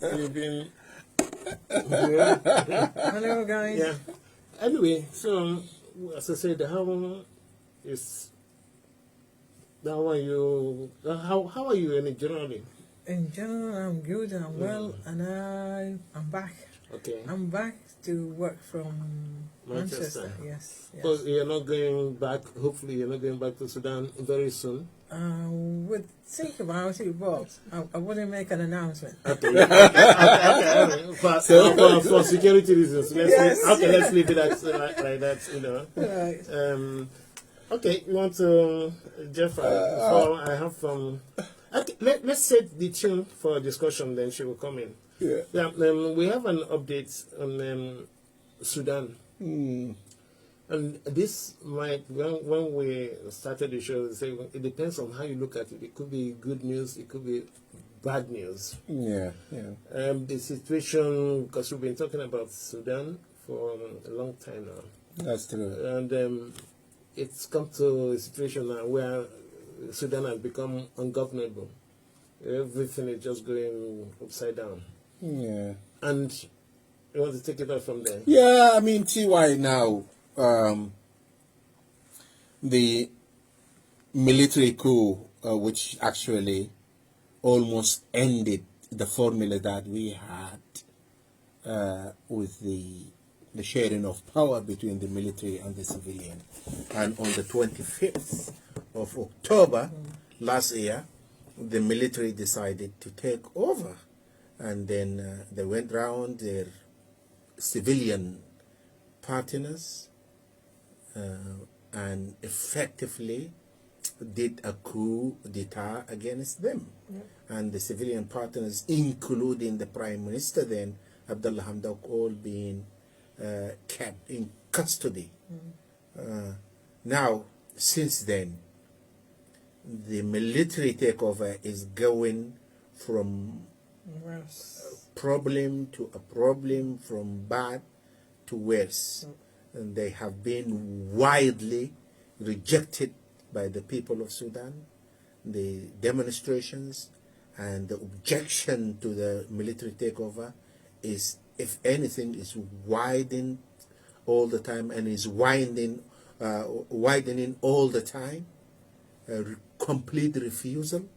You've been good. Hello, guys. Yeah. Anyway, so as I said, how are you? How are you in generally? In general, I'm good, I'm well, and I'm back. Okay. I'm back to work from Manchester. Yes. So you're not going back. Hopefully, you're not going back to Sudan very soon. Would think about it, but I wouldn't make an announcement. Okay. Okay. For security reasons, let's leave it like that. Right. Okay, you want to, Jeff? Before I have okay, let's set the tune for discussion. Then she will come in. Yeah. We have an update on Sudan. And this might, when we started the show, say it depends on how you look at it. It could be good news, it could be bad news. Yeah. The situation, because we've been talking about Sudan for a long time now. That's true. And it's come to a situation now where Sudan has become ungovernable. Everything is just going upside down. Yeah. And you want to take it off from there? Yeah, I mean, TY now, the military coup, which actually almost ended the formula that we had with the sharing of power between the military and the civilian. And on the 25th of October last year, the military decided to take over. And then they went round their civilian partners and effectively did a coup d'etat against them. And the civilian partners, including the Prime Minister then, Abdullah Hamdok, all being kept in custody. Now, since then, the military takeover is going from problem to a problem, from bad to worse. And they have been widely rejected by the people of Sudan. The demonstrations and the objection to the military takeover is, if anything, is widening all the time and is widening all the time. Complete refusal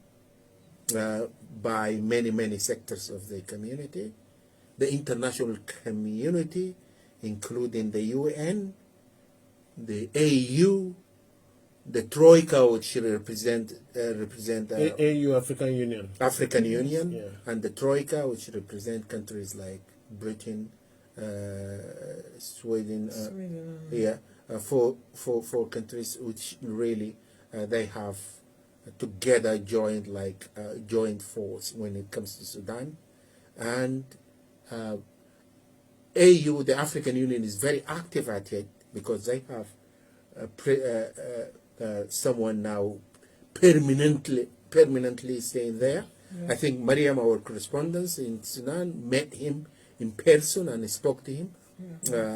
by many sectors of the community. The international community, including the UN, the AU, the Troika, which represent AU, African Union. Yeah. And the Troika, which represent countries like Britain, Sweden. Four countries which really they have together joined joint force when it comes to Sudan. And AU, the African Union, is very active at it because they have someone now permanently staying there. I think Mariam, our correspondent in Sudan, met him in person and spoke to him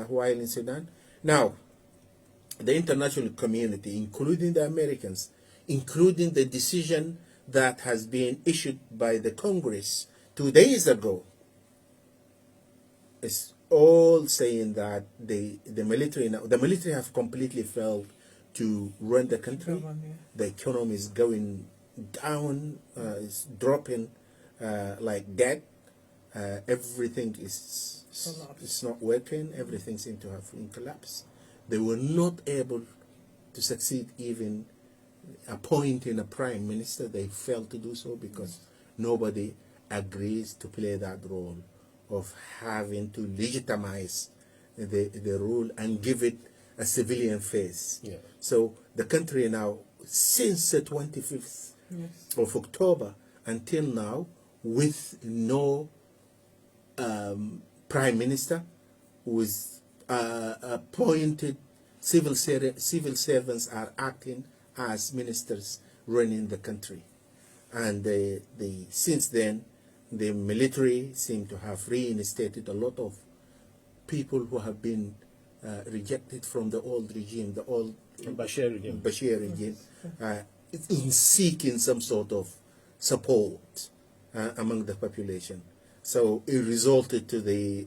while in Sudan. Now, the international community, including the Americans, including the decision that has been issued by the Congress 2 days ago, is all saying that the military have completely failed to run the country. The economy is going down, is dropping like dead. Everything is not working. Everything seems to have collapsed. They were not able to succeed even appointing a prime minister. They failed to do so because nobody agrees to play that role of having to legitimize the rule and give it a civilian face. Yeah. So the country now, since the 25th of October until now, with no prime minister, with appointed civil servants are acting as ministers running the country. And since then, the military seem to have reinstated a lot of people who have been rejected from the old regime, the old Bashir regime, in seeking some sort of support among the population. So it resulted to the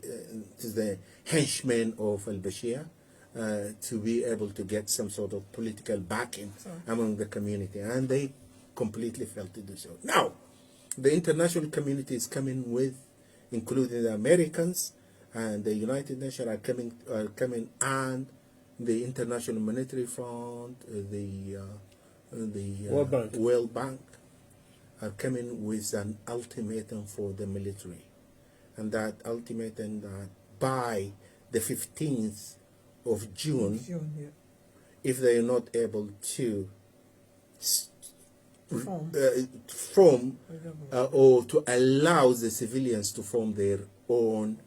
henchmen of al-Bashir to be able to get some sort of political backing among the community, and they completely failed to do so. Now, the international community is coming with, including the Americans and the United Nations are coming, and the International Monetary Fund, the World Bank are coming with an ultimatum for the military, and that ultimatum that by the 15th of June, if they are not able to form or to allow the civilians to form their own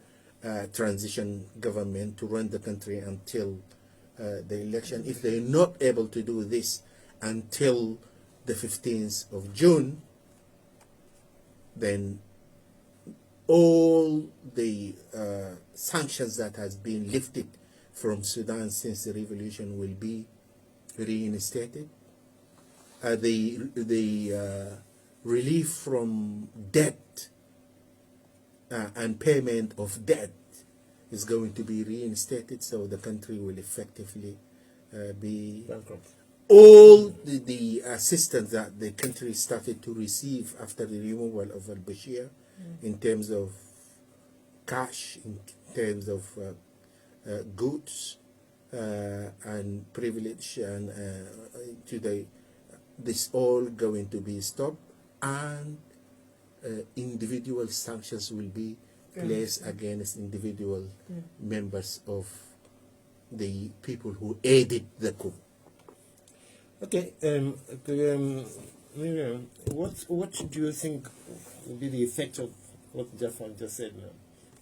transition government to run the country until the election, if they are not able to do this until the 15th of June, then all the sanctions that has been lifted from Sudan since the revolution will be reinstated. The relief from debt and payment of debt is going to be reinstated, so the country will effectively be bankrupt. All the assistance that the country started to receive after the removal of al-Bashir, in terms of cash, in terms of goods and privilege, and this all going to be stopped, and individual sanctions will be placed against individual members of the people who aided the coup. Okay, Miriam, what do you think will be the effect of what Jafar just said now?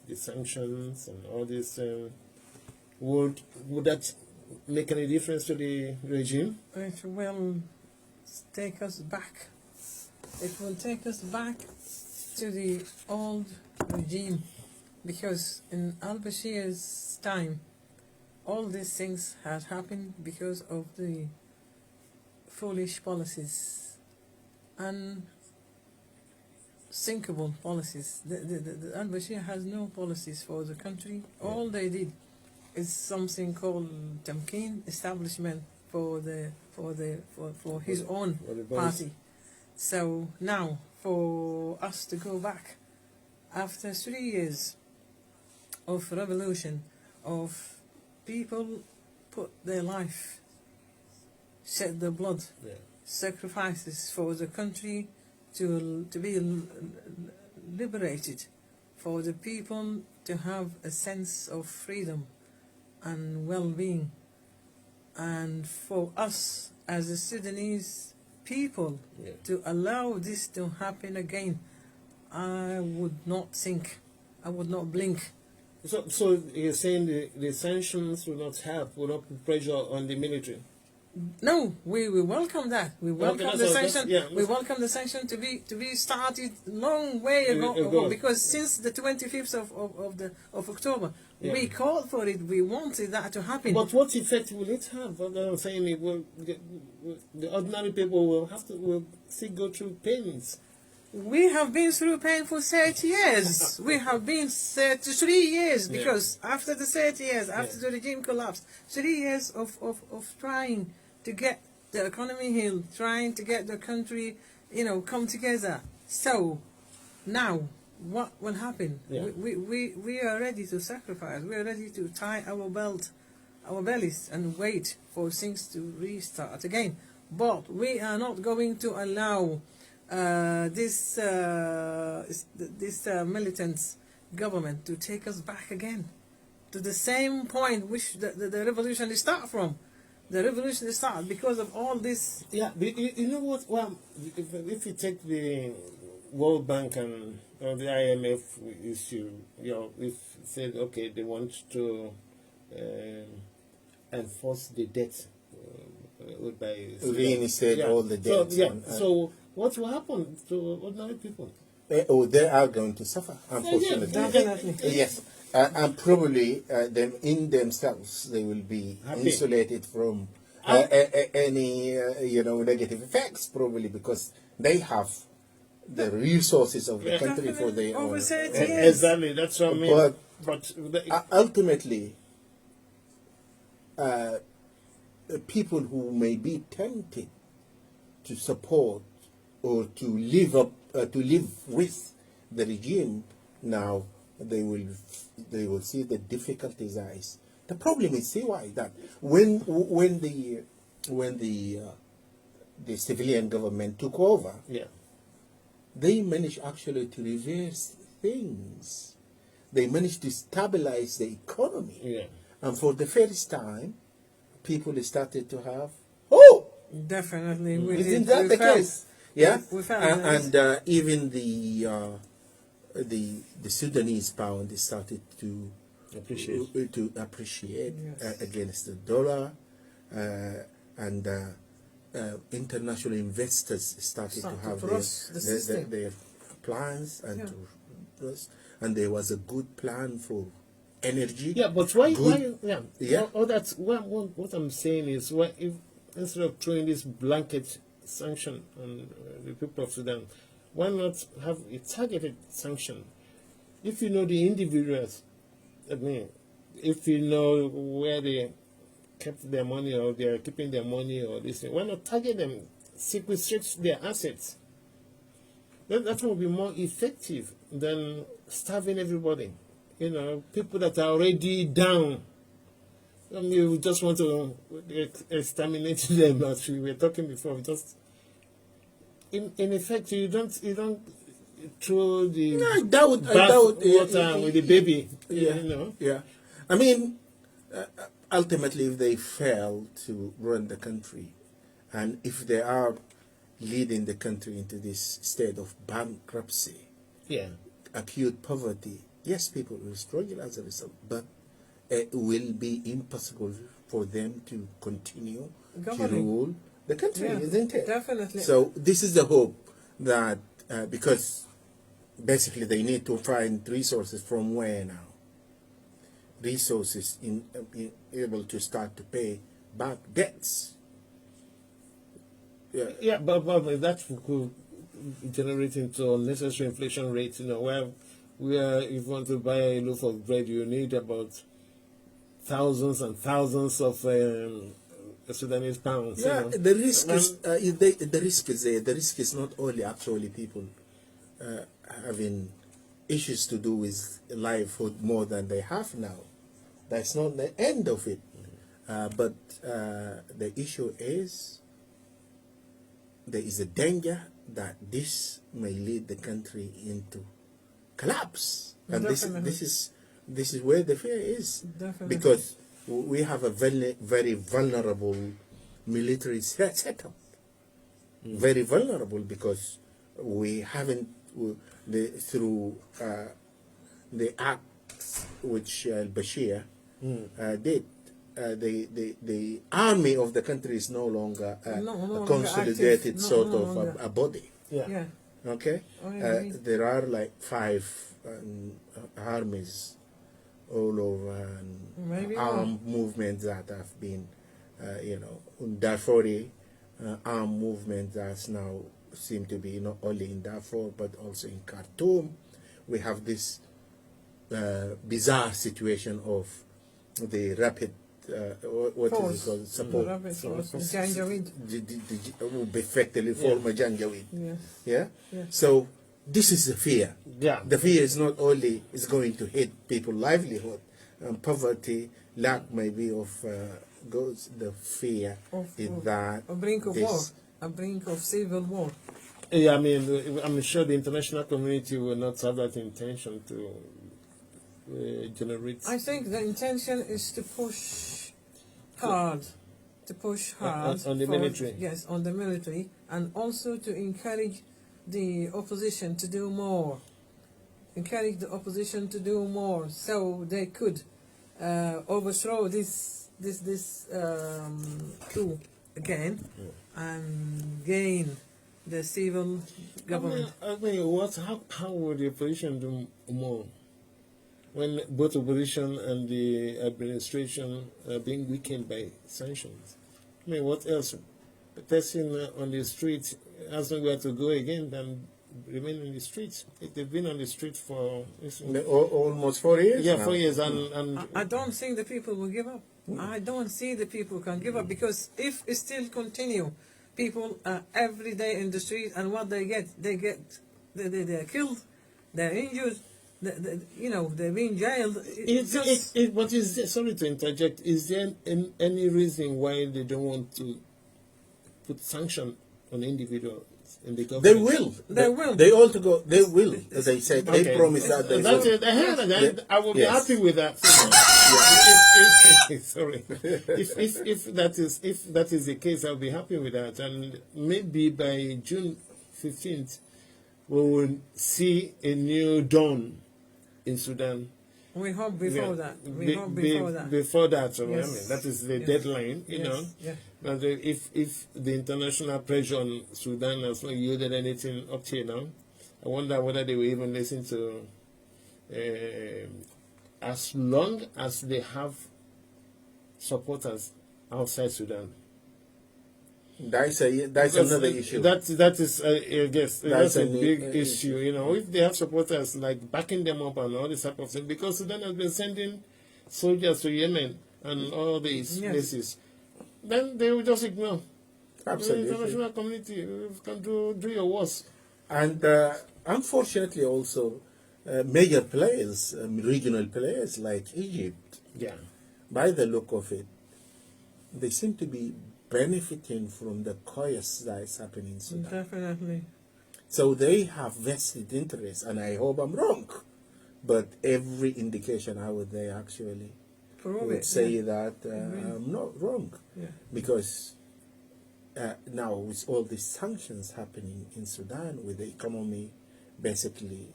The sanctions and all this, would that make any difference to the regime? It will take us back. It will take us back to the old regime, because in al-Bashir's time, all these things had happened because of the foolish policies, unsinkable policies. The al-Bashir has no policies for the country. All they did is something called Tamkeen, establishment for his own party. So now, for us to go back after 3 years of revolution, of people put their life, shed their blood, sacrifices for the country to be liberated, for the people to have a sense of freedom and well-being, and for us as the Sudanese people to allow this to happen again, I would not think, I would not blink. So you're saying the sanctions will not help, will not put pressure on the military? No, we welcome that. We welcome Okay, the that's sanction. We welcome the sanction to be started long way ago, because since the 25th of October, we called for it. We wanted that to happen. But what effect will it have? What I'm saying, it will, the ordinary people will still go through pains. We have been through pain for 30 years. We have been 33 years, because after the 30 years, after the regime collapsed, 3 years of trying to get the economy healed, trying to get the country, come together. So now, what will happen? We are ready to sacrifice. We are ready to tie our bellies, and wait for things to restart again. But we are not going to allow this militant government to take us back again to the same point which the revolution started from. The revolution started because of all this. Yeah, but you know what? Well, if you take the World Bank and the IMF issue, if said okay, they want to enforce the debt by reinstate all the debt. So what will happen to ordinary people? They are going to suffer, unfortunately. Definitely. Yes, and probably them in themselves, they will be insulated from any negative effects, probably because they have the resources of the Yeah. country for their Over own. 30 years. Exactly, that's what I mean. But Ultimately, people who may be tempted to support or to live with the regime now, they will see the difficulties arise. The problem is, see why that when the civilian government took over, yeah, they managed actually to reverse things. They managed to stabilize the economy. yeah. And for the first time, people started to have hope. Definitely. Isn't that the case? Yeah? We felt And even the Sudanese pound started to appreciate Yes. against the dollar, and international investors started to have their plans and there was a good plan for energy. Yeah, but why? Yeah. What I'm saying is, why if instead of throwing this blanket sanction on the people of Sudan, why not have a targeted sanction? If you know the individuals, I mean, if you know where they kept their money or they are keeping their money or this thing, why not target them, sequestrate their assets? That will be more effective than starving everybody. You know, people that are already down. I mean, you just want to exterminate them, as we were talking before. Just in effect, you don't throw the water with the baby. Yeah, you know. yeah. I mean, ultimately, if they fail to run the country, and if they are leading the country into this state of bankruptcy, Yeah. acute poverty, yes, people will struggle as a result, but it will be impossible for them to continue to rule the country, isn't it? Definitely. So this is the hope that, because basically they need to find resources from where now? Resources in able to start to pay back debts. Yeah, but that could generate into unnecessary inflation rates. You know, where if you want to buy a loaf of bread, you need about thousands and thousands of Sudanese pounds. Yeah, you know. the risk is the risk is there. The risk is not only actually people having issues to do with livelihood more than they have now. That's not the end of it. But the issue is there is a danger that this may lead the country into collapse, and this is where the fear is. Definitely. Because we have a very vulnerable military setup. Very vulnerable because we haven't through the acts which Bashir did. The army of the country is no longer a consolidated sort of a body. Yeah. Okay? There are like 5 armies all over, and armed movements that have been, Darfuri armed movement that's now seem to be not only in Darfur but also in Khartoum. We have this bizarre situation of the rapid what is it called? Support. Janjaweed. Effectively former Janjaweed. Yeah. Yeah? So this is the fear. Yeah. The fear is not only is going to hit people's livelihood, poverty, lack maybe of goods. The fear is that a brink of war, a brink of civil war. Yeah, I mean, I'm sure the international community will not have that intention to generate. I think the intention is to push hard, on the military. Yes, on the military, and also to encourage the opposition to do more. Encourage the opposition to do more, so they could overthrow this coup again and gain the civil government. I mean, how would the opposition do more when both opposition and the administration are being weakened by sanctions? I mean, what else? The person on the street has nowhere to go again than remain in the streets. They've been on the street for Almost 4 years. yeah, now. 4 years, and I don't think the people will give up. I don't see the people can give up, because if it still continue, people are every day in the street, and what they're killed, they're injured, they're being jailed. What is there, sorry to interject, is there any reason why they don't want to put sanction on individuals in the government? They will. They will. They all to go. They will. As I said, Okay. they promise that they That's will. it. I heard that. I will be Yes. happy with that. Sorry. If that is the case, I'll be happy with that. And maybe by June 15th, we will see a new dawn in Sudan. We hope before Yeah. that. We hope before that. Before that, so, Yes. I mean, that is the Yes. deadline, you Yes. know. Yeah. And if the international pressure on Sudan has not yielded anything up to now, I wonder whether they will even listen to, as long as they have supporters outside Sudan. That's Because another issue. That is, I guess, that's a big issue. You know, if they have supporters like backing them up and all this type of thing, because Sudan has been sending soldiers to Yemen and all these Yes. places, then they will just ignore. Absolutely. The international community can do your worst. And unfortunately, also major players, regional players like Egypt, Yeah. by the look of it, they seem to be benefiting from the chaos that is happening in Sudan. Definitely. So they have vested interest, and I hope I'm wrong, but every indication out there actually Prove would it. say yeah. that I'm not wrong, Yeah. because now with all these sanctions happening in Sudan, with the economy basically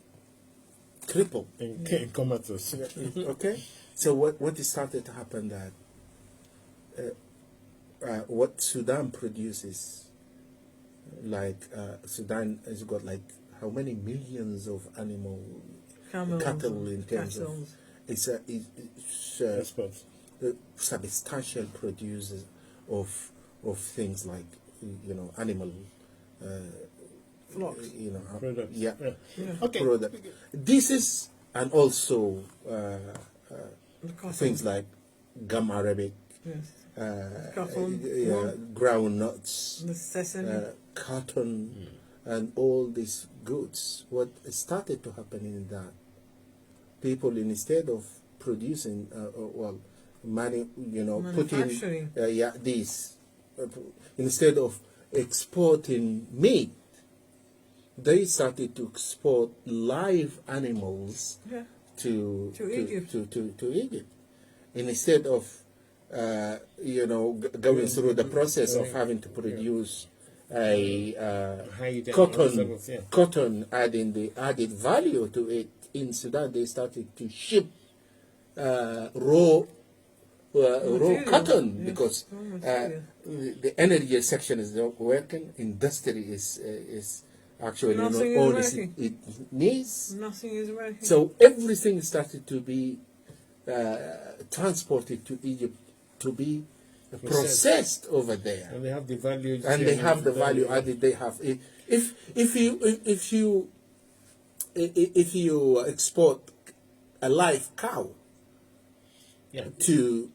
crippled. And comatose. Okay, so what is started to happen that what Sudan produces, like Sudan has got like how many millions of Camels, cattle in terms of castles. it's Experts. substantial producers of things like animal Flocks. Products. yeah, Yeah. Okay. product. This is, and also The cotton. things like gum arabic, Yes. Cotton, yeah, wool. ground nuts, The sesame. cotton, and all these goods. What started to happen in that, people, instead of producing, putting, Manufacturing. instead of exporting meat, they started to export live animals Yeah. to Egypt. to Egypt, instead of going through the process of having to produce a Hide and cotton all those things, yeah. cotton, adding the added value to it. In Sudan, they started to ship raw Material, cotton, yes, because raw material. the energy section is not working. Industry is actually not Nothing is all working. it needs. Nothing is working. So everything started to be transported to Egypt to be processed over there, And they have the value. and they have the value added. They have if you export a live cow Yeah. to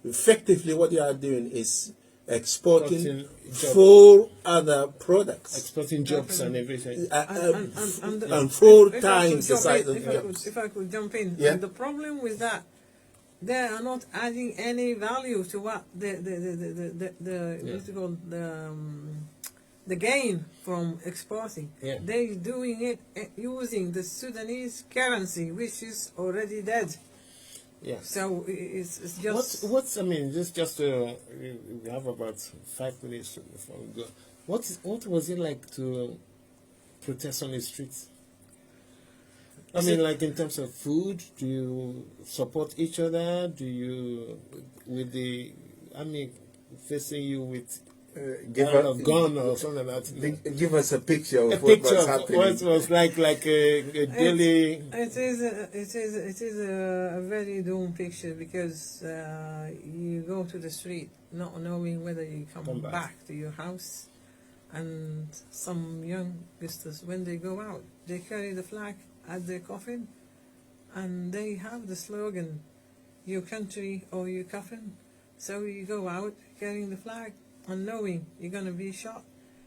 effectively, what you are doing is exporting Exporting job. 4 other products. Exporting jobs and everything. And 4 if I could times the jump size in, of if I jobs. if I could jump in, Yeah. and the problem with that, they are not adding any value to what what's it called, the gain from exporting. Yeah. They're doing it using the Sudanese currency, which is already dead. Yeah. So it's just What's I mean, just we have about 5 minutes before we go. What was it like to protest on the streets? I mean, like in terms of food, do you support each other? Do you, with the army facing you with a gun or something like that? Give us a picture of A what picture was of happening. what was like a daily. It is a very doomed picture, because you go to the street not knowing whether you come Come back. back to your house And some youngsters, when they go out, they carry the flag at their coffin, and they have the slogan, "Your country or your coffin." So you go out carrying the flag and knowing you're going to be shot,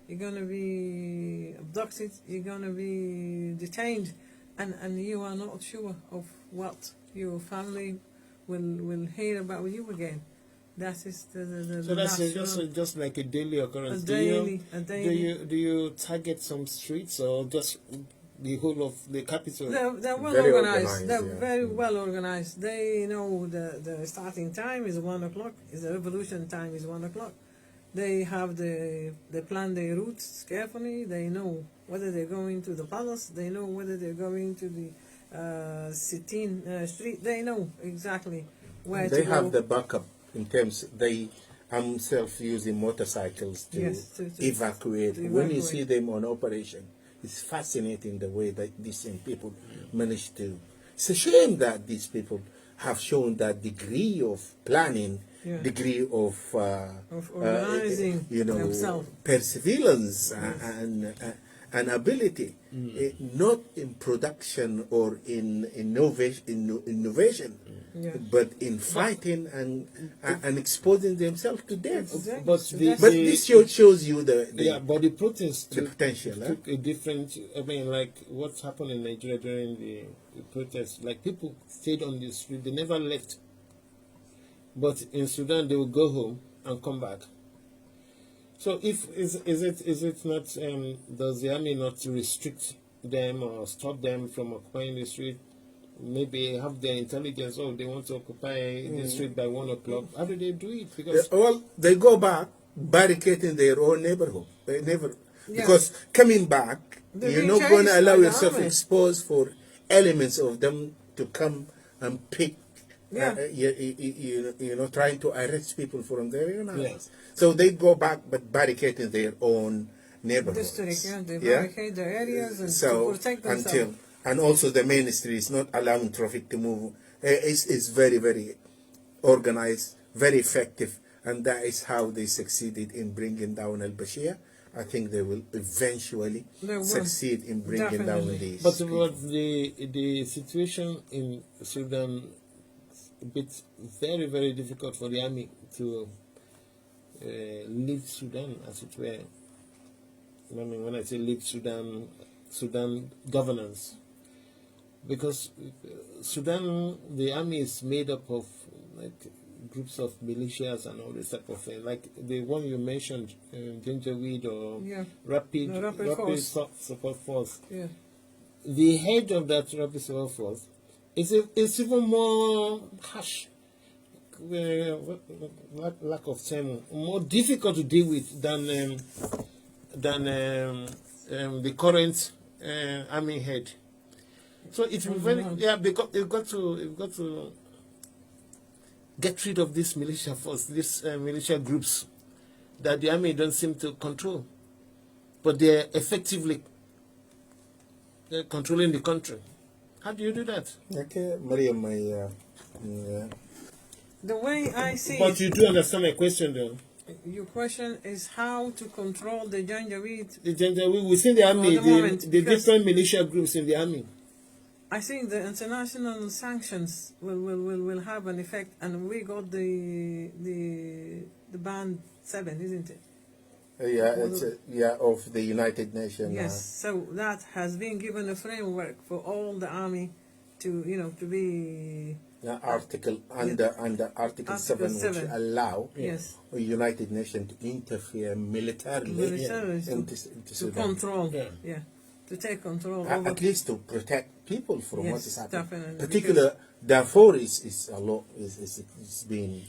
you're going to be abducted, you're going to be detained, and you are not sure of what your family will hear about you again. That is the So that's national- just like a daily occurrence. A daily. Do you target some streets or just the whole of the capital? They're well Very organized. organized, They're yeah. very well organized. They know the starting time is 1 o'clock. The revolution time is 1 o'clock. They have they plan their routes carefully. They know whether they're going to the palace. They know whether they're going to the Sitin street. They know exactly where They to go. have the backup in terms they themselves using motorcycles to, Yes, to evacuate. to When you evacuate. see them on operation, it's fascinating the way that these same people manage to. It's a shame that these people have shown that degree of planning, Yeah. degree of organizing themselves. perseverance and ability, not in production or in innovation, Yeah. but in fighting and exposing themselves to death. Exactly. But So the- that's- But this shows you the Yeah, but the protest the potential. took a different. I mean, like what's happened in Nigeria during the protest. Like people stayed on the street; they never left. But in Sudan, they will go home and come back. So, if is it not? Does the army not restrict them or stop them from occupying the street? Maybe have their intelligence. Oh, they want to occupy the street by 1 o'clock. How do they do it? Because well, they go back barricading their own neighborhood. They never Yeah. because coming back, They're you're being not going to chased allow by the yourself army. exposed for elements of them to come and pick. Yeah. You know, trying to arrest people from their own house. Yes. So they go back, but barricading their own neighborhoods. District, yeah, they Yeah? barricade their areas and So to protect themselves. until and also the main street is not allowing traffic to move. It's very very organized, very effective, and that is how they succeeded in bringing down al-Bashir. I think they will eventually They will. succeed in bringing down Definitely. these. But people. the situation in Sudan a bit very difficult for the army to lead Sudan, as it were. I mean, when I say lead Sudan governance, because Sudan, the army is made up of like groups of militias and all this type of thing. Like the one you mentioned, Jamboree or Yeah. Rapid The Rapid Force. Support Force. Yeah. The head of that Rapid Support Force is even more harsh. Lack of term, more difficult to deal with than the current army head. So it will very because you've got to get rid of this militia force, these militia groups that the army don't seem to control, but they're effectively controlling the country. How do you do that? Okay, Mariam, The way I see But it, you do understand my question, though. your question is how to control the Janjaweed. Within the army, For the moment, the because- different militia groups in the army. I think the international sanctions will have an effect, and we got the band 7, isn't it? of the United Nations. Yes. So that has been given a framework for all the army to be Article under Article 7, which 7. allow yes the United Nations to interfere militarily Military into to Sudan. control. Yeah. Yeah. To take control At over. least to protect people from what Yes, is happening. definitely, Particular Darfur is a lot is being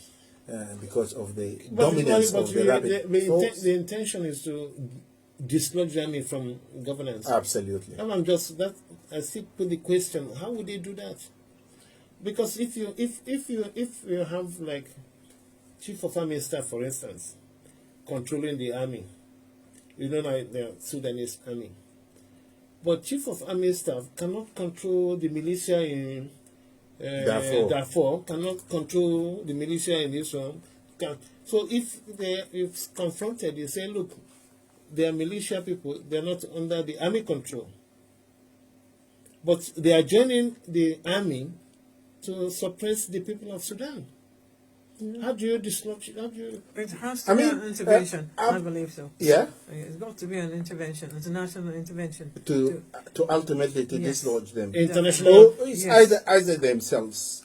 because of the dominance of the rapid force. The intention is to dislodge the army from governance. Absolutely. And I still put the question: how would they do that? Because if you have like chief of army staff, for instance, controlling the army, like the Sudanese army, but chief of army staff cannot control the militia in Darfur, cannot control the militia in this one. So if confronted, you say, look, they are militia people. They are not under the army control. But they are joining the army to suppress the people of Sudan. How do you dislodge? How do you? It has to I be mean, an intervention. I believe so. Yeah, It's got to be an intervention, international intervention. to ultimately to Yes. dislodge them. International. Or it's Yes. either themselves,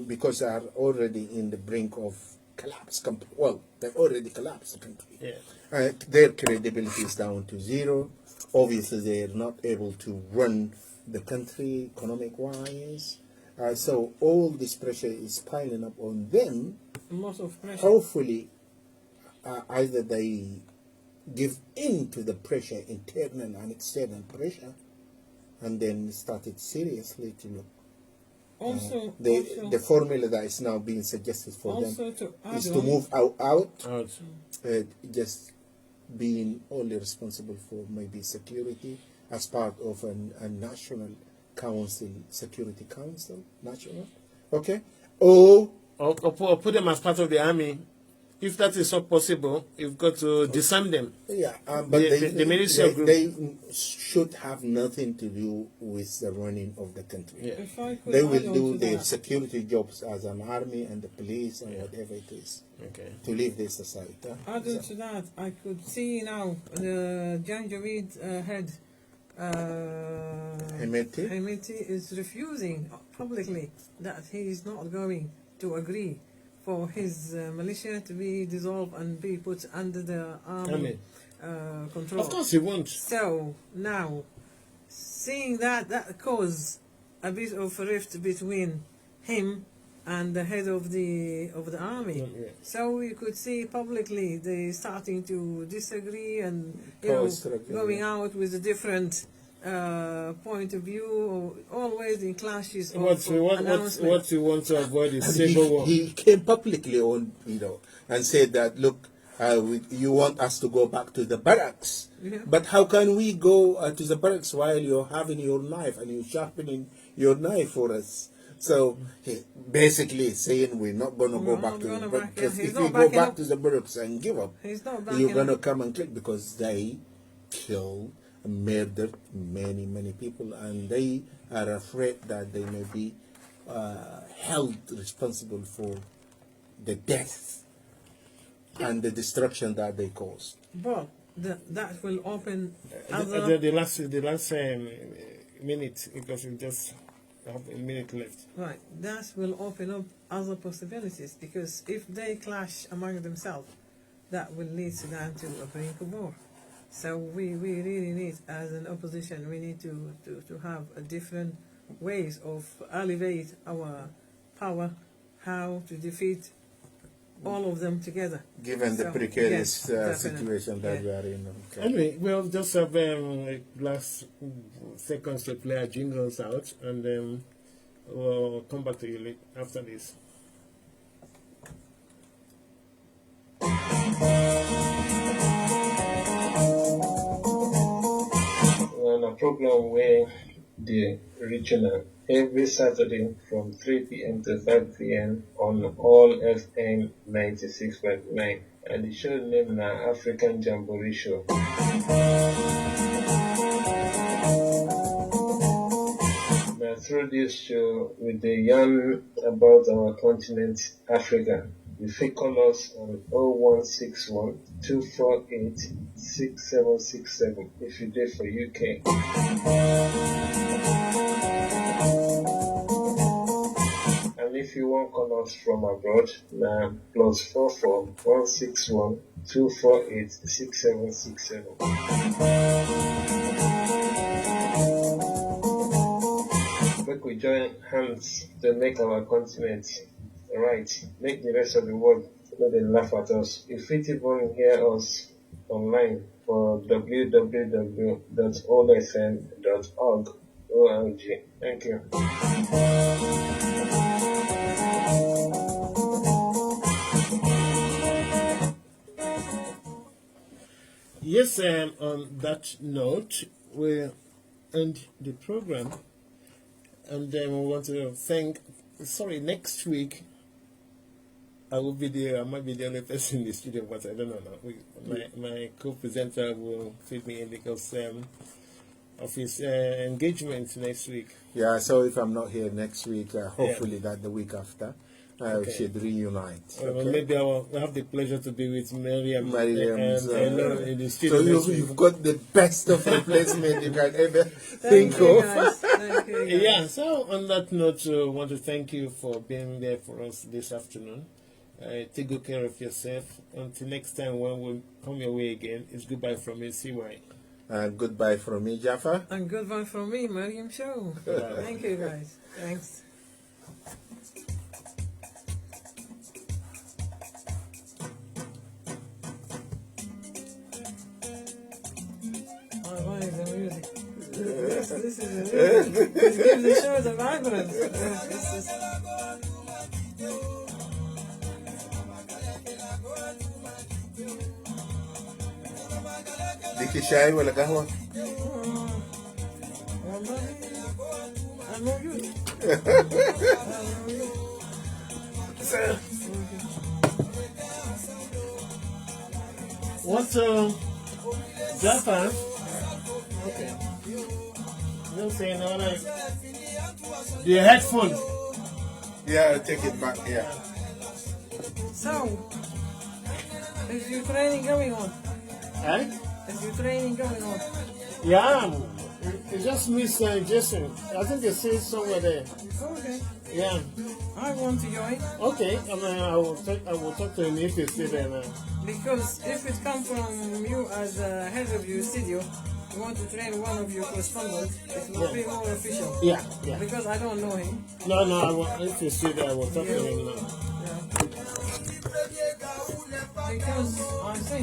because they are already in the brink of collapse. Well, they've already collapsed the country. Yeah. Their credibility is down to zero. Obviously, they are not able to run the country economic-wise. So all this pressure is piling up on them. A lot of pressure. Hopefully, either they give in to the pressure, internal and external pressure, and then started seriously to look. Also, The formula that is now being suggested for them also to add is to on, move out, Out. just being only responsible for maybe security as part of a national council, security council, national, okay? Or Or put them as part of the army. If that is not possible, you've got to disarm them. yeah, but The militia group. they should have nothing to do with the running of the country. Yeah. if I could They add will on do to their that, security jobs as an army and the police and whatever it is Okay. to live their society. adding to that, I could see now the Jamboree head, Hemeti? Hemeti is refusing publicly that he is not going to agree for his militia to be dissolved and be put under the army control. Of course he won't. So now, seeing that caused a bit of a rift between him and the head of the army. Yeah. So we could see publicly they starting to disagree and Power struggle, going yeah. out with a different point of view, always in clashes of What you want to avoid is And civil war. he came publicly on, and said that, look, you want us to go back to the barracks. Yeah. But how can we go to the barracks while you're having your knife and you're sharpening your knife for us? So he basically saying we're not going to go We're back not to the gonna barracks. back, yeah. Because He's if not we go backing back up. to the barracks and give up, He's not you're backing going to up. come and kill, because they killed and murdered many, many people, and they are afraid that they may be held responsible for the death and the destruction that they caused. But that will open other The last minute, because we just have a minute left. right. That will open up other possibilities, because if they clash among themselves, that will lead Sudan to a brink of war. So we really need, as an opposition, we need to have a different ways of elevate our power, how to defeat all of them together. Given the So, precarious yes, definitely. situation that Yeah. we are in. Okay. Anyway, we'll just have last seconds to play our jingles out, and we'll come back to you after this. On a program where the regional every Saturday from 3 p.m. to 5 p.m. on all FM 96.9, and the show named African Jamboree Show. Now, through this show, we yarn about our continent, Africa. You can call us on 0161 248 6767 if you did for UK. And if you want call us from abroad, now +44 161 248 6767. Make we join hands to make our continent right. Make the rest of the world let them laugh at us. If you even hear us online for www.olfm.org. Thank you. Yes, on that note, we'll end the program. And then we want to thank, next week, I will be there. I might be the only person in the studio, but I don't know now. My co-presenter will fit me in because of his engagement next week. Yeah, so if I'm not here next week, hopefully that the week after, we should reunite. Okay? Maybe I will have the pleasure to be with Miriam in the So studio. you've got the best of replacement you can ever think of. Thank you, guys. Yeah, so on that note, I want to thank you for being there for us this afternoon. Take good care of yourself. Until next time when we come your way again, it's goodbye from me, CY. And goodbye from me, Jaffa. And goodbye from me, Mariam Show. Thank you, guys. Thanks. Oh, why is the music? This is the music. This gives the show the vibrance. This is... Diki shai wala kahwa? I know you. What, Jaffa? Okay. You saying all right? The headphone. Yeah, take it back, yeah. So, is your training going on? Eh? Is your training going on? Yeah, it just miss Jason. I think it says somewhere there. Okay. Yeah. I want to join Okay. I mean, I will talk to him if he's still there now. because if it comes from you as a head of your studio, you want to train one of your correspondents, it will be more official. Yeah. Yeah. Because I don't know him. No. If he's still there, I will talk to him now. Yeah. Because I'm saying.